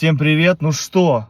Всем привет! Ну что,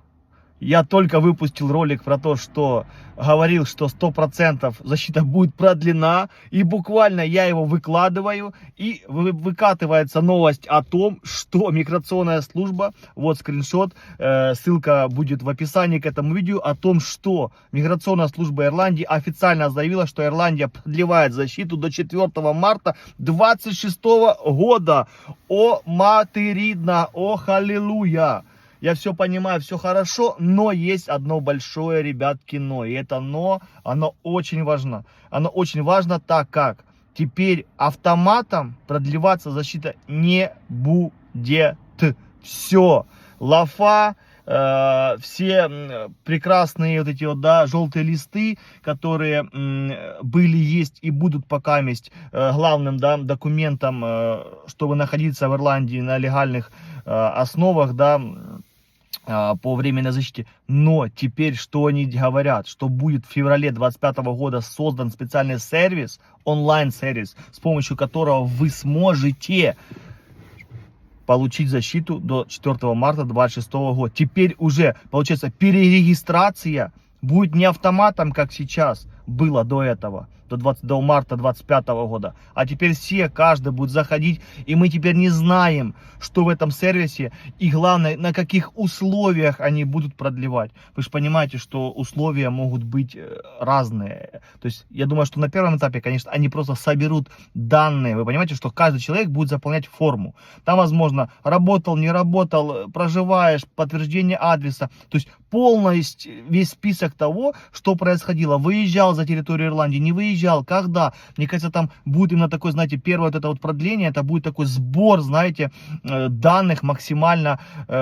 я только выпустил ролик про то, что говорил, что 100% защита будет продлена. И буквально я его выкладываю, и выкатывается новость о том, что миграционная служба, вот скриншот, ссылка будет в описании к этому видео, о том, что миграционная служба Ирландии официально заявила, что Ирландия продлевает защиту до 4 марта 2026 года. О материдна, о халилуя! Я все понимаю, все хорошо, но есть одно большое, ребятки, но. И это но, оно очень важно. Оно очень важно, так как теперь автоматом продлеваться защита не будет. Все. Лафа, все прекрасные вот эти вот, да, желтые листы, которые были, есть и будут пока месть главным, да, документом, чтобы находиться в Ирландии на легальных основах, да, по временной защите. Но теперь что они говорят? Что будет в феврале 2025 года создан специальный сервис, онлайн-сервис, с помощью которого вы сможете получить защиту до 4 марта 2026 года. Теперь уже, получается, перерегистрация будет не автоматом, как сейчас было до этого, до марта 2025 года. А теперь каждый будет заходить, и мы теперь не знаем, что в этом сервисе, и главное, на каких условиях они будут продлевать. Вы же понимаете, что условия могут быть разные. То есть, я думаю, что на первом этапе, конечно, они просто соберут данные. Вы понимаете, что каждый человек будет заполнять форму. Там, возможно, работал, не работал, проживаешь, подтверждение адреса. То есть, полностью весь список того, что происходило. Выезжал за территорию Ирландии, не выезжал, когда. Мне кажется, там будет именно такое, знаете, первое вот это вот продление, это будет такой сбор, знаете, данных максимально,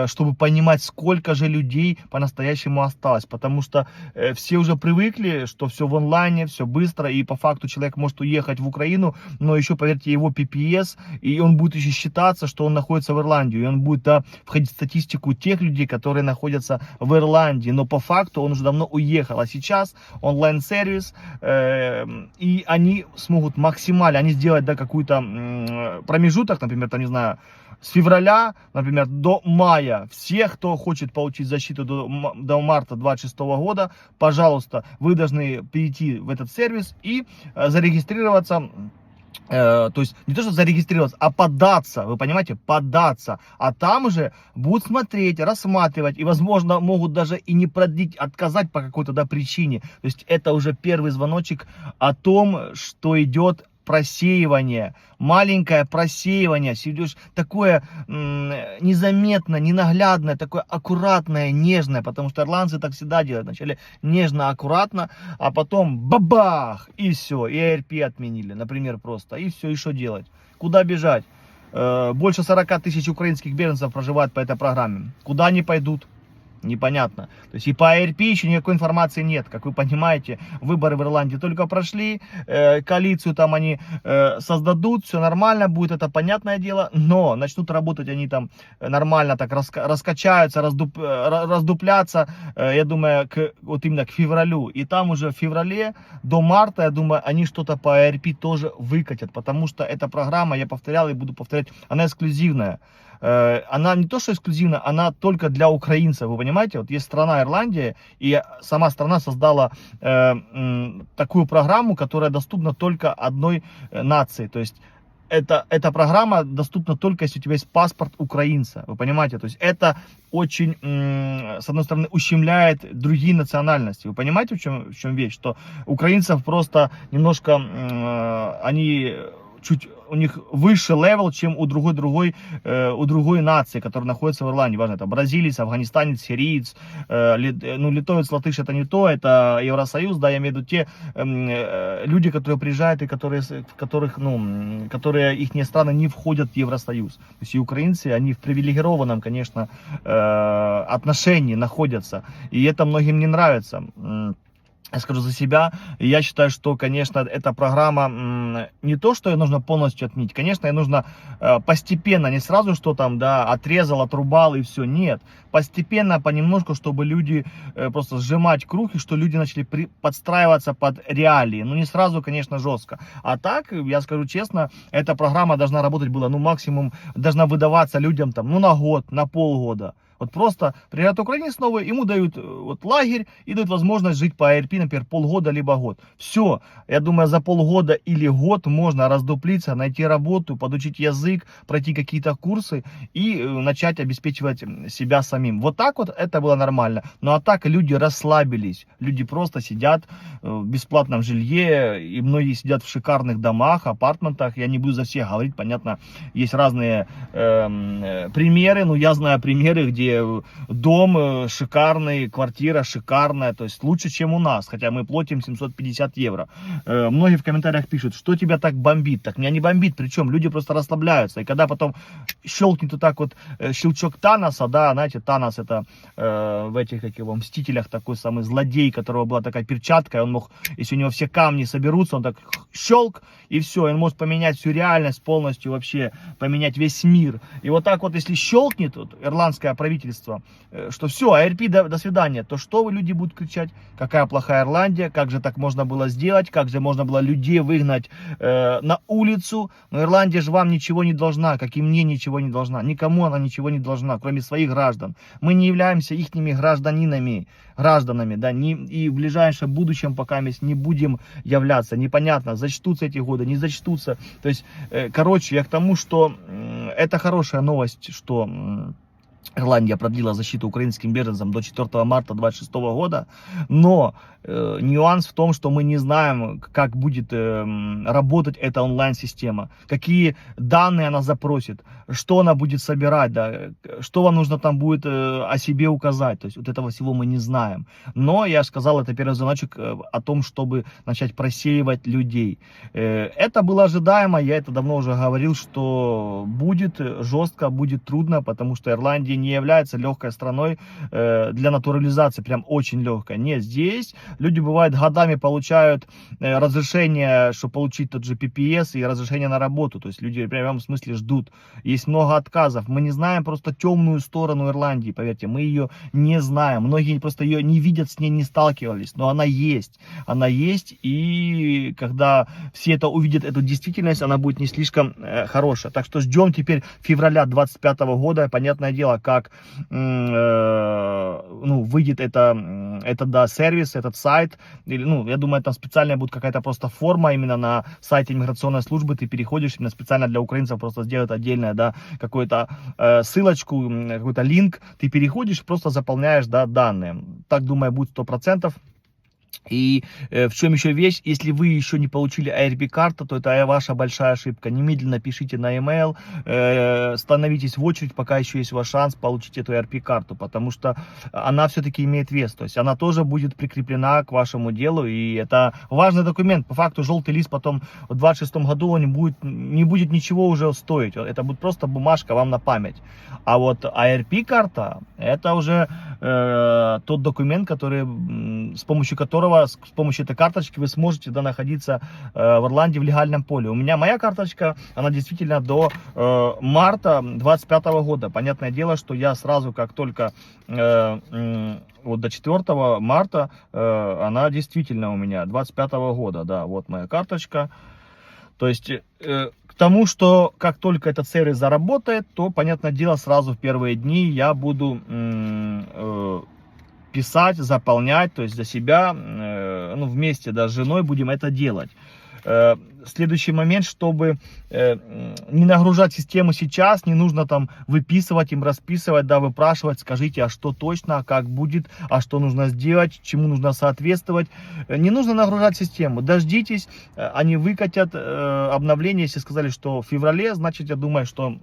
чтобы понимать, сколько же людей по-настоящему осталось. Потому что все уже привыкли, что все в онлайне, все быстро, и по факту человек может уехать в Украину, но еще, поверьте, его PPS, и он будет еще считаться, что он находится в Ирландии, и он будет, да, входить в статистику тех людей, которые находятся в Ирландии. Но по факту он уже давно уехал. А сейчас онлайн-сервис, и они смогут максимально, они сделать, да, какой-то промежуток, например, там, не знаю, с февраля, например, до мая. Все, кто хочет получить защиту до марта 2026 года, пожалуйста, вы должны перейти в этот сервис и зарегистрироваться. То есть не то, что зарегистрироваться, а податься, вы понимаете, податься. А там уже будут смотреть, рассматривать, и, возможно, могут даже и не продлить, отказать по какой-то, да, причине. То есть это уже первый звоночек о том, что идет просеивание, маленькое просеивание, такое незаметное, ненаглядное, такое аккуратное, нежное, потому что ирландцы так всегда делают. Вначале нежно, аккуратно, а потом бабах, и все, и ARP отменили, например, просто, и все, и что делать? Куда бежать? Больше 40 тысяч украинских беженцев проживают по этой программе. Куда они пойдут? Непонятно. То есть и по ARP еще никакой информации нет. Как вы понимаете, выборы в Ирландии только прошли, коалицию там они создадут, все нормально будет, это понятное дело, но начнут работать они там нормально, так раскачаются, раздупляться, я думаю, вот именно к февралю. И там уже в феврале до марта, я думаю, они что-то по ARP тоже выкатят, потому что эта программа, я повторял и буду повторять, она эксклюзивная. Она не то что эксклюзивна, она только для украинцев, вы понимаете? Вот есть страна Ирландия, и сама страна создала такую программу, которая доступна только одной нации. То есть эта программа доступна только если у тебя есть паспорт украинца, вы понимаете? То есть это очень, с одной стороны, ущемляет другие национальности. Вы понимаете, в чем вещь? Что украинцев просто немножко, они чуть у них выше левел, чем у другой нации, которая находится в Ирландии. Важно, это бразилец, афганистанец, сириец, литовец, латыш, это не то, это Евросоюз, да, я имею в виду те люди, которые приезжают и которые их страны не входят в Евросоюз. То есть и украинцы, они в привилегированном, конечно, отношении находятся, и это многим не нравится. Я скажу за себя, я считаю, что, конечно, эта программа не то, что ее нужно полностью отменить, конечно, ее нужно постепенно, не сразу, что там, да, отрезал, отрубал и все, нет, постепенно, понемножку, чтобы люди просто сжимать круг, и что люди начали подстраиваться под реалии, ну, не сразу, конечно, жестко, а так, я скажу честно, эта программа должна работать была, ну, максимум, должна выдаваться людям там, ну, на год, на полгода. Вот просто приезжает украинец новый, ему дают вот лагерь и дают возможность жить по АРП, например, полгода либо год. Все, я думаю, за полгода или год можно раздуплиться, найти работу, подучить язык, пройти какие-то курсы и начать обеспечивать себя самим. Вот так вот это было нормально. Ну а так люди расслабились, люди просто сидят в бесплатном жилье, и многие сидят в шикарных домах, апартментах. Я не буду за всех говорить, понятно, есть разные примеры, но я знаю примеры, где дом шикарный, квартира шикарная, то есть лучше, чем у нас, хотя мы платим 750 евро. Многие в комментариях пишут, что тебя так бомбит. Так меня не бомбит, причем люди просто расслабляются. И когда потом щелкнет вот так вот щелчок Таноса, да, знаете, Танос это в этих, как его, Мстителях такой самый злодей, у которого была такая перчатка, и он мог, если у него все камни соберутся, он так щелк, и все, он может поменять всю реальность полностью, вообще поменять весь мир. И вот так вот, если щелкнет вот, ирландское правительство, что все, АРП до свидания, то что вы, люди, будут кричать? Какая плохая Ирландия, как же так можно было сделать, как же можно было людей выгнать на улицу. Но Ирландия же вам ничего не должна, как и мне ничего не должна. Никому она ничего не должна, кроме своих граждан. Мы не являемся ихними гражданами, да, и в ближайшем будущем пока мы не будем являться. Непонятно, зачтутся эти годы, не зачтутся. То есть, короче, я к тому, что это хорошая новость, что Ирландия продлила защиту украинским беженцам до 4 марта 2026 года, но нюанс в том, что мы не знаем, как будет работать эта онлайн-система, какие данные она запросит, что она будет собирать, да, что вам нужно там будет о себе указать, то есть вот этого всего мы не знаем. Но я сказал, это первый звоночек о том, чтобы начать просеивать людей. Это было ожидаемо, я это давно уже говорил, что будет жестко, будет трудно, потому что Ирландия не является легкой страной для натурализации, прям очень легкой. Нет, здесь люди, бывает, годами получают разрешение, чтобы получить тот же PPS и разрешение на работу. То есть люди в прямом смысле ждут. Есть много отказов. Мы не знаем просто темную сторону Ирландии, поверьте, мы ее не знаем. Многие просто ее не видят, с ней не сталкивались, но она есть. Она есть, и когда все это увидят, эту действительность, она будет не слишком хорошая. Так что ждем теперь февраля 2025 года, понятное дело, как выйдет да, сервис, этот сайт, или, я думаю, там специальная будет какая-то просто форма именно на сайте иммиграционной службы, ты переходишь, именно специально для украинцев просто сделать отдельное, да, какую-то ссылочку, какой-то линк, ты переходишь, просто заполняешь, да, данные. Так, думаю, будет 100%. И в чем еще вещь, если вы еще не получили ARP-карту, то это ваша большая ошибка. Немедленно пишите на e-mail, становитесь в очередь, пока еще есть ваш шанс получить эту ARP-карту, потому что она все-таки имеет вес, то есть она тоже будет прикреплена к вашему делу, и это важный документ. По факту желтый лист потом в 26 году он не будет ничего уже стоить, это будет просто бумажка вам на память. А вот ARP-карта, это уже тот документ, с помощью которого, с помощью этой карточки вы сможете, да, находиться в Ирландии в легальном поле. У меня моя карточка, она действительно до марта 2025 года. Понятное дело, что я сразу, как только вот до 4 марта, она действительно у меня 2025 года, да, вот моя карточка. То есть к тому, что как только этот сервис заработает, то, понятное дело, сразу в первые дни я буду писать, заполнять, то есть за себя, вместе, да, с женой будем это делать. Следующий момент, чтобы не нагружать систему сейчас, не нужно там выписывать им, расписывать, да, выпрашивать, скажите, а что точно, как будет, а что нужно сделать, чему нужно соответствовать. Не нужно нагружать систему, дождитесь, они выкатят обновление, если сказали, что в феврале, значит, я думаю, что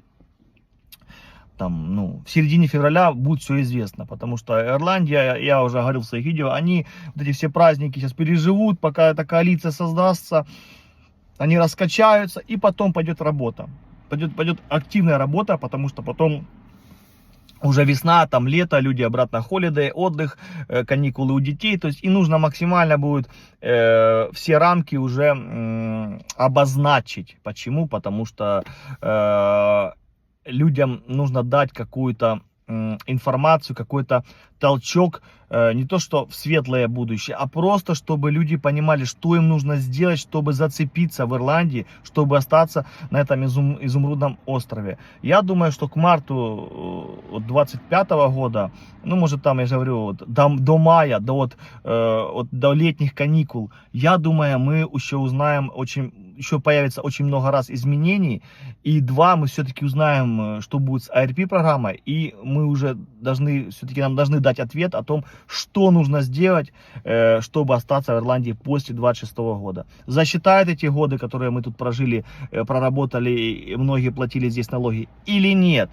там, в середине февраля будет все известно, потому что Ирландия, я уже говорил в своих видео, они вот эти все праздники сейчас переживут, пока эта коалиция создастся, они раскачаются, и потом пойдет работа, пойдет активная работа, потому что потом уже весна, там лето, люди обратно холидей, отдых, каникулы у детей, то есть и нужно максимально будет все рамки уже обозначить. Почему? Потому что людям нужно дать какую-то информацию, какой-то толчок не то что в светлое будущее, а просто чтобы люди понимали, что им нужно сделать, чтобы зацепиться в Ирландии, чтобы остаться на этом изумрудном острове. Я думаю, что к марту 25 года, ну может там, я же говорю, вот, до мая, до летних каникул, я думаю, мы еще узнаем еще появится очень много раз изменений, и мы все-таки узнаем, что будет с ARP-программой, и мы уже нам должны дать ответ о том, что нужно сделать, чтобы остаться в Ирландии после 26 года. Засчитают эти годы, которые мы тут прожили, проработали, и многие платили здесь налоги, или нет?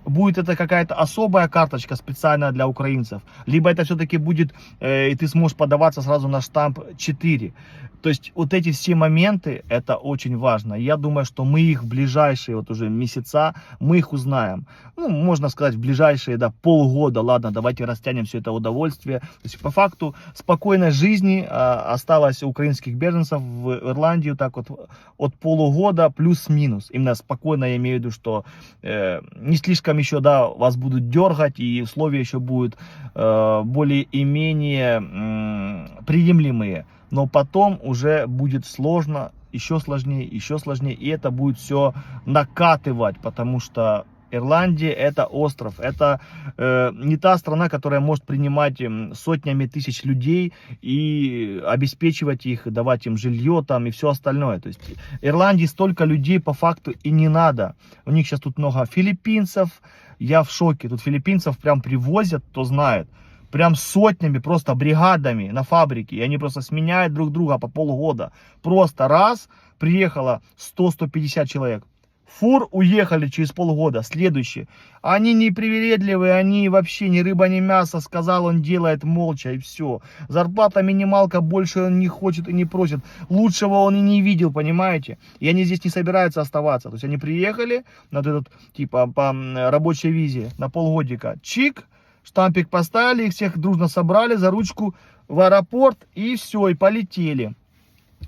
Будет это какая-то особая карточка специальная для украинцев, либо это все-таки будет, и ты сможешь подаваться сразу на штамп 4. То есть вот эти все моменты, это очень важно. Я думаю, что мы их в ближайшие вот уже месяца, мы их узнаем. Ну, можно сказать, в ближайшие полгода, ладно, давайте растянем все это удовольствие. То есть по факту спокойной жизни осталось у украинских беженцев в Ирландию так вот от полугода плюс-минус. Именно спокойно, я имею в виду, что не слишком еще, да, вас будут дергать, и условия еще будут более-менее приемлемые. Но потом уже будет сложно, еще сложнее, и это будет все накатывать, потому что Ирландия это остров, это не та страна, которая может принимать сотнями тысяч людей и обеспечивать их, давать им жилье там и все остальное. То есть Ирландии столько людей по факту и не надо. У них сейчас тут много филиппинцев, я в шоке, тут филиппинцев прям привозят, кто знает. Прям сотнями, просто бригадами на фабрике. И они просто сменяют друг друга по полгода. Просто раз, приехало 100-150 человек. Фур, уехали через полгода. Следующие. Они не привередливые, они вообще ни рыба, ни мясо. Сказал, он делает молча, и все. Зарплата минималка, больше он не хочет и не просит. Лучшего он и не видел, понимаете? И они здесь не собираются оставаться. То есть они приехали на этот, типа, по рабочей визе на полгодика. Чик. Штампик поставили, их всех дружно собрали за ручку в аэропорт, и все, и полетели.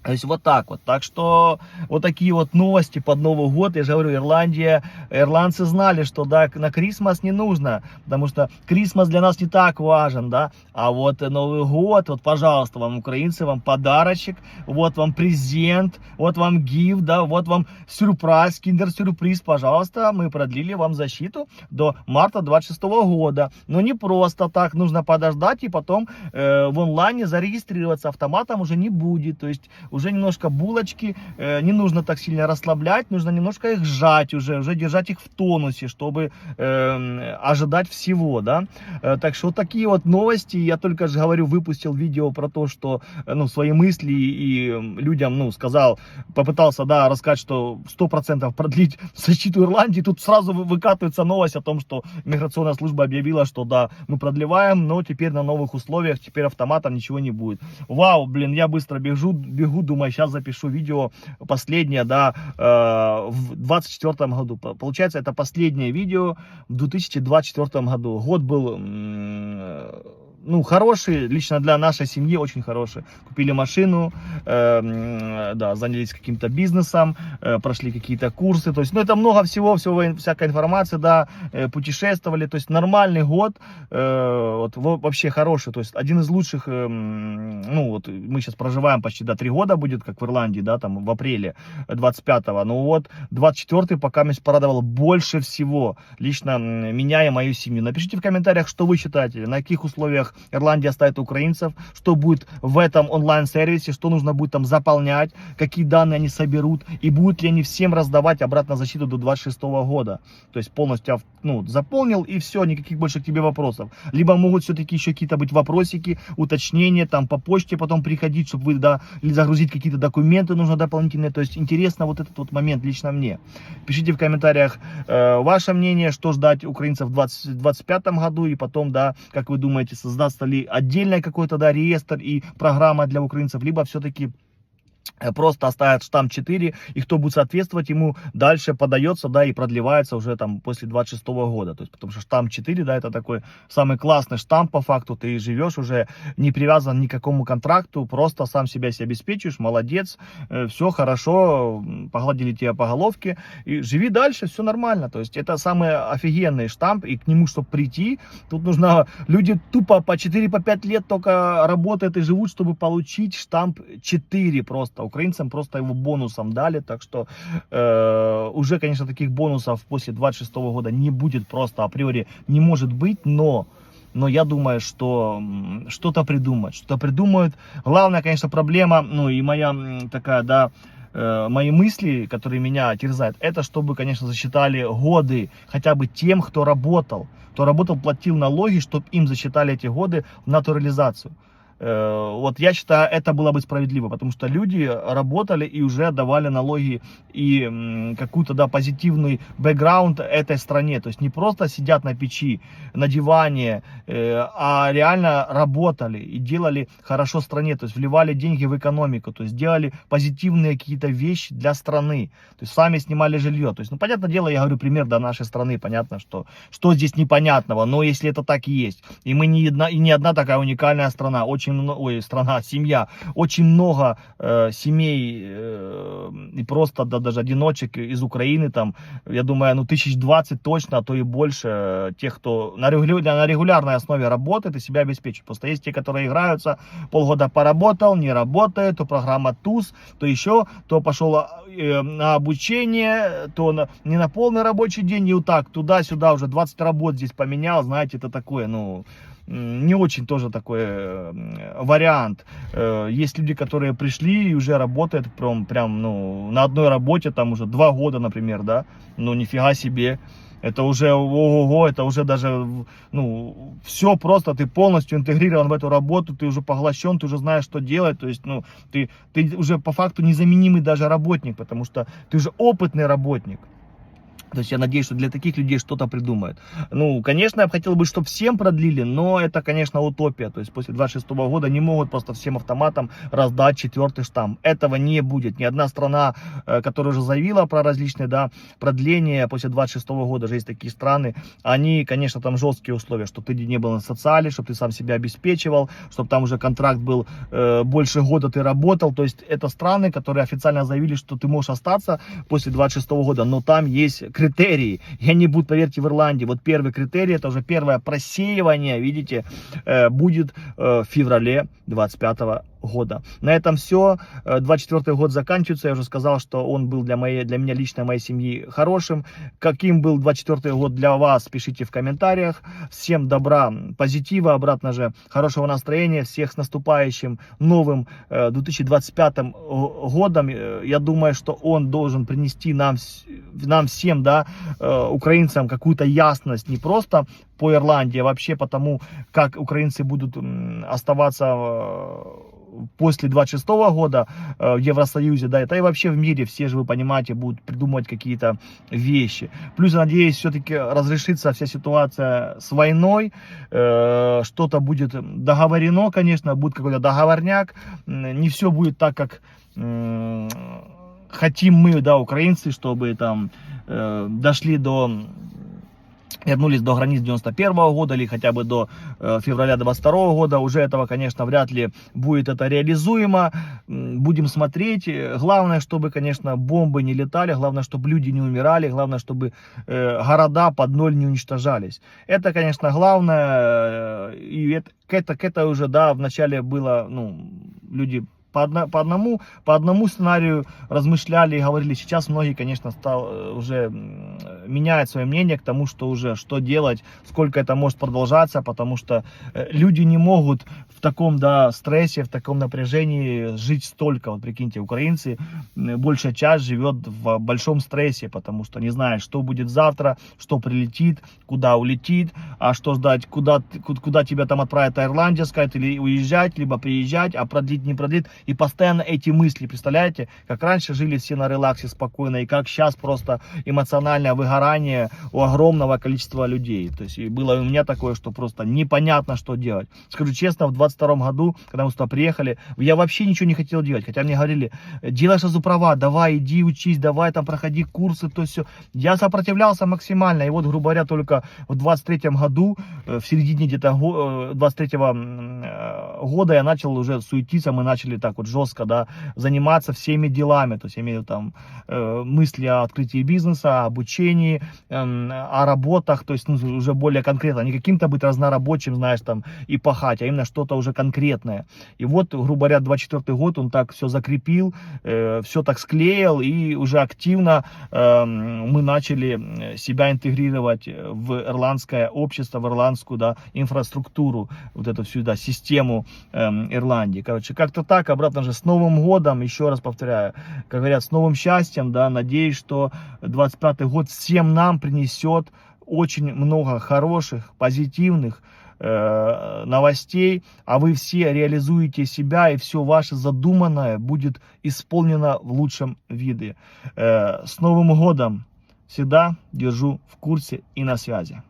То есть вот так вот. Так что вот такие вот новости под Новый год. Я же говорю, Ирландия, ирландцы знали, что да, на Крисмас не нужно, потому что Крисмас для нас не так важен, да. А вот Новый год, вот, пожалуйста, вам, украинцы, вам подарочек, вот вам презент, вот вам гифт, да, вот вам сюрприз, киндер-сюрприз, пожалуйста. Мы продлили вам защиту до марта 26 года. Но не просто так, нужно подождать и потом в онлайне зарегистрироваться. Автоматом уже не будет, то есть уже немножко булочки, не нужно так сильно расслаблять, нужно немножко их сжать уже держать их в тонусе, чтобы ожидать всего, да. Так что вот такие вот новости. Я только же говорю, выпустил видео про то, что, ну, свои мысли и людям, ну, попытался, да, рассказать, что 100% продлить защиту Ирландии. Тут сразу выкатывается новость о том, что миграционная служба объявила, что да, мы продлеваем, но теперь на новых условиях, теперь автоматом ничего не будет. Вау, блин, я быстро бегу, думаю, сейчас запишу видео последнее, да, в 2024 году. Получается, это последнее видео в 2024 году. Год был, ну, хороший, лично для нашей семьи очень хороший. Купили машину, да, занялись каким-то бизнесом, прошли какие-то курсы, то есть, ну, это много всего, всякой информации, да, путешествовали, то есть, нормальный год, вот, вообще хороший, то есть, один из лучших, ну, вот, мы сейчас проживаем почти, да, 3 года будет, как в Ирландии, да, там, в апреле 25-го, ну, вот, 24-й пока меня порадовал больше всего, лично меня и мою семью. Напишите в комментариях, что вы считаете, на каких условиях Ирландия оставит украинцев, что будет в этом онлайн-сервисе, что нужно будет там заполнять, какие данные они соберут, и будут ли они всем раздавать обратно защиту до 26 года. То есть полностью, ну, заполнил, и все, никаких больше к тебе вопросов. Либо могут все-таки еще какие-то быть вопросики, уточнения, там по почте потом приходить, чтобы вы, да, или загрузить какие-то документы нужно дополнительные. То есть интересно вот этот вот момент лично мне. Пишите в комментариях ваше мнение, что ждать украинцев в 2025 году, и потом, да, как вы думаете, создастся ли отдельный какой-то, да, реестр и программа для украинцев, либо все-таки просто оставят штамп 4, и кто будет соответствовать ему, дальше подается, да, и продлевается уже там после 26 года. То есть, потому что штамп 4, да, это такой самый классный штамп по факту, ты живешь уже не привязан ни к какому контракту, просто сам себя обеспечиваешь, молодец, все хорошо, погладили тебя по головке, и живи дальше, все нормально. То есть, это самый офигенный штамп, и к нему, чтобы прийти, тут нужно, люди тупо по 4-5 лет только работают и живут, чтобы получить штамп 4 просто. Украинцам просто его бонусом дали, так что уже, конечно, таких бонусов после 26 года не будет просто априори, не может быть, но я думаю, что что-то придумают. Главная, конечно, проблема, ну и моя такая, да, мои мысли, которые меня терзают, это чтобы, конечно, засчитали годы хотя бы тем, кто работал, платил налоги, чтобы им засчитали эти годы в натурализацию. Вот я считаю, это было бы справедливо, потому что люди работали и уже отдавали налоги и какую-то, да, позитивный бэкграунд этой стране. То есть не просто сидят на печи, на диване, а реально работали и делали хорошо стране. То есть вливали деньги в экономику, то есть делали позитивные какие-то вещи для страны. То есть сами снимали жилье. То есть, ну, понятное дело, я говорю пример до нашей страны, понятно, что здесь непонятного, но если это так и есть. И мы не одна такая уникальная страна, семья, очень много семей и просто даже одиночек из Украины, там, я думаю, 1020 точно, а то и больше, тех, кто на регулярной основе работает и себя обеспечивает. Просто есть те, которые играются, полгода поработал, не работает, то программа ТУЗ, то еще, то пошел на обучение, то не на полный рабочий день, и вот так, туда-сюда, уже 20 работ здесь поменял, знаете, это такое, не очень тоже такой вариант. Есть люди, которые пришли и уже работают прям на одной работе, там уже 2 года, например, да, нифига себе. Это уже ого-го, это уже даже, все просто, ты полностью интегрирован в эту работу, ты уже поглощен, ты уже знаешь, что делать, то есть, ты уже по факту незаменимый даже работник, потому что ты уже опытный работник. То есть я надеюсь, что для таких людей что-то придумают. Конечно, я бы хотел, чтобы всем продлили, но это, конечно, утопия. То есть после 26 года не могут просто всем автоматам раздать 4-й штамп. Этого не будет. Ни одна страна, которая уже заявила про различные, да, продления после 26 года, же есть такие страны, они, конечно, там жесткие условия, чтобы ты не был на социале, чтобы ты сам себя обеспечивал, чтобы там уже контракт был больше года ты работал. То есть это страны, которые официально заявили, что ты можешь остаться после 26 года, но там есть критерии. И они будут, поверьте, в Ирландии. Вот первый критерий, это уже первое просеивание, видите, будет в феврале 25 года. На этом все. 24 год заканчивается. Я уже сказал, что он был для меня лично, моей семьи хорошим. Каким был 24 год для вас, пишите в комментариях. Всем добра, позитива, обратно же, хорошего настроения. Всех с наступающим новым 2025 годом. Я думаю, что он должен принести нам всем, да, украинцам, какую-то ясность не просто по Ирландии, а вообще по тому, как украинцы будут оставаться после 26 года в Евросоюзе, да, это и вообще в мире, все же, вы понимаете, будут придумывать какие-то вещи. Плюс, я надеюсь, все-таки разрешится вся ситуация с войной, что-то будет договорено, конечно, будет какой-то договорняк, не все будет так, как хотим мы, да, украинцы, чтобы там вернулись до границ 91 года или хотя бы до февраля 22 года. Уже этого, конечно, вряд ли будет это реализуемо. Будем смотреть. Главное, чтобы, конечно, бомбы не летали. Главное, чтобы люди не умирали. Главное, чтобы города под ноль не уничтожались. Это, конечно, главное. И это уже, да, вначале было, люди по одному сценарию размышляли и говорили. Сейчас многие, конечно, уже меняют свое мнение к тому, что уже что делать, сколько это может продолжаться, потому что люди не могут в таком, да, стрессе, в таком напряжении жить столько. Вот прикиньте, украинцы, большая часть живет в большом стрессе, потому что не знает, что будет завтра, что прилетит, куда улетит, а что ждать, куда тебя там отправят Ирландия, сказать, или уезжать, либо приезжать, а продлить, не продлить. И постоянно эти мысли, представляете, как раньше жили все на релаксе спокойно, и как сейчас просто эмоционально выгорают выгорание у огромного количества людей. То есть и было у меня такое, что просто непонятно, что делать. Скажу честно, в 22 году, когда мы сюда приехали, я вообще ничего не хотел делать. Хотя мне говорили, делай сразу права, давай, иди учись, давай там проходи курсы, то все. Я сопротивлялся максимально. И вот, грубо говоря, только в 23 году, в середине где-то 23-го года я начал уже суетиться, мы начали так вот жестко, да, заниматься всеми делами. То есть я имею там мысли о открытии бизнеса, о обучении, о работах, то есть ну, уже более конкретно, не каким-то быть разнорабочим, знаешь, там и пахать, а именно что-то уже конкретное. И вот, грубо говоря, 24 год он так все закрепил, все так склеил, и уже активно мы начали себя интегрировать в ирландское общество, в ирландскую, да, инфраструктуру, вот эту всю, да, систему Ирландии. Короче, как-то так, обратно же, с Новым годом, еще раз повторяю, как говорят, с новым счастьем, да, надеюсь, что 25-й год всем нам принесет очень много хороших, позитивных новостей, а вы все реализуете себя, и все ваше задуманное будет исполнено в лучшем виде. С Новым годом! Всегда держу в курсе и на связи.